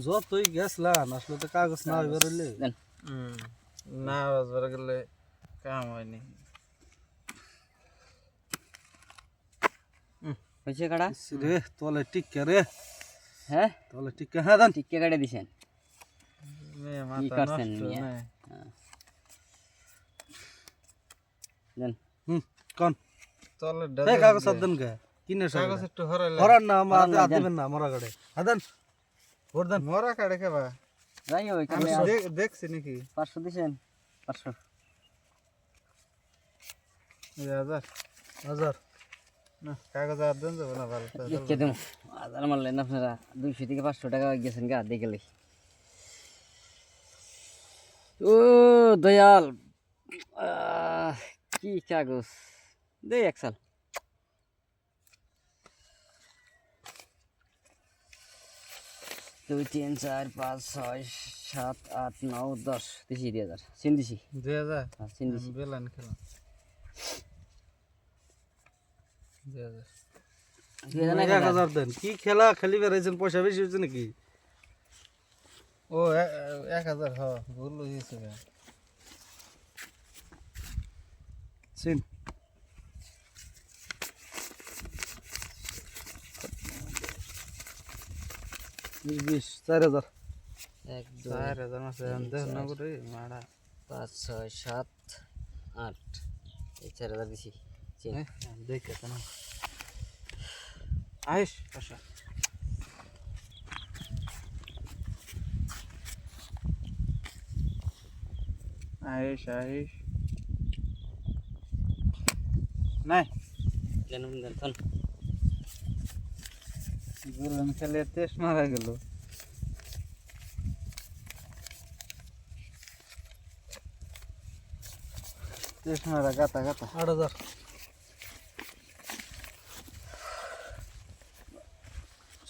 যতই গেছলাম আসলে তো কাগজ না বেরোলে না বের গেলে কাম হয়নি হয়েছে কাটা রে তলে টিকে রে হ্যাঁ তলে টিকে হ্যাঁ দেন টিকে কাটে দিছেন মাথা করছেন নষ্ট মিয়া? নাই দেন কোন তলে এই কাগজ দেন কে কিনে কাগজ একটু হরাইলে হরান না আমার হাত দিবেন না মরা গাড়ে আদান ভোট দেন মরা কাড়ে কেবা যাই হোক আমি দেখছি নাকি 500 দিছেন 500 হাজার হাজার না কাগজ আর দেন যাবো না ভালো দেখে দেবো হাজার মারলেন আপনারা 200 থেকে 500 টাকা গেছেন গা দেখলে ও দয়াল কি কাগজ দে এক সাল দুই তিন চার পাঁচ ছয় সাত আট নয় 10 দিছি 2000 সিন দিছি 2000 হ্যাঁ সিন দিছি বেলান খেলা 2000 1000 দেন কি খেলা খেলি বেড়াইছেন পয়সা বেশি হয়েছে নাকি ও 1000 হ ভুল হয়েছে সিন বিশ 4000 এক 4000 মাসে দেন না করে মারা 5 6 7 8 এই 4000 দিছি চিন দেখে তো না আইস আচ্ছা আইস আইস নাই দেন দেন থন গোলাম খেলে টেস্ট মারা গেল টেস্ট মারা গাতা গাতা 8000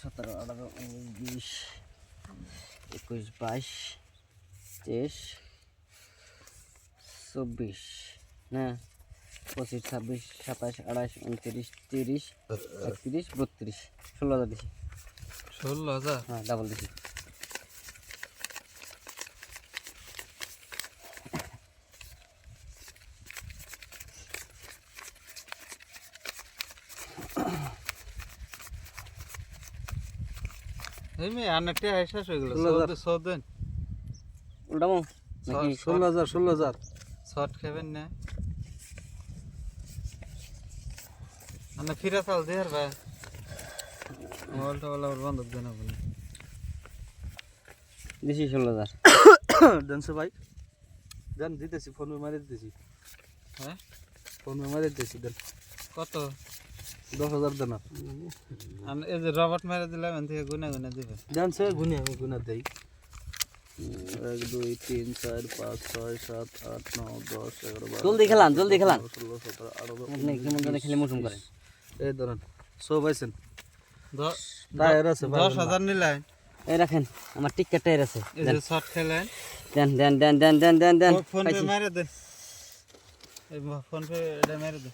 17 18 19 20 21 22 23 24 না 25 26 27 28 29 30 31 32 16,000 দিছি 16,000 হ্যাঁ ডাবল দিছি এই মে আনতে শেষ হয়ে গেল 100 দেন উল্টামো নাকি 16000 শর্ট খাবেন না আনা ফিরা চাল দে ভাই মোবাইলটা বলা বন্ধ দেন বলে দিছি 16,000 দেনছে ভাই দেন দিতেছি ফোন মারি দিতেছি হ্যাঁ ফোন মারি দিতেছি দেন কত 10000 দেন আনা এই যে রবট মেরে দিলাম এন থেকে গুনা গুনা দিবে দেনছে গুনা দেই 1 2 3 4 5 6 7 8 9 10 11 জলদি খেলান 16 17 18 আপনি কেমন জানে খেলে মৌসুম করেন এই ধরেন সব আইছেন 10 টায়ার আছে 10,000 নিলেন এই রাখেন আমার টিকেট টায়ার আছে এই যে শর্ট খেলেন দেন ফোন পে মেরে দেন এই ফোন পে এটা মেরে দেন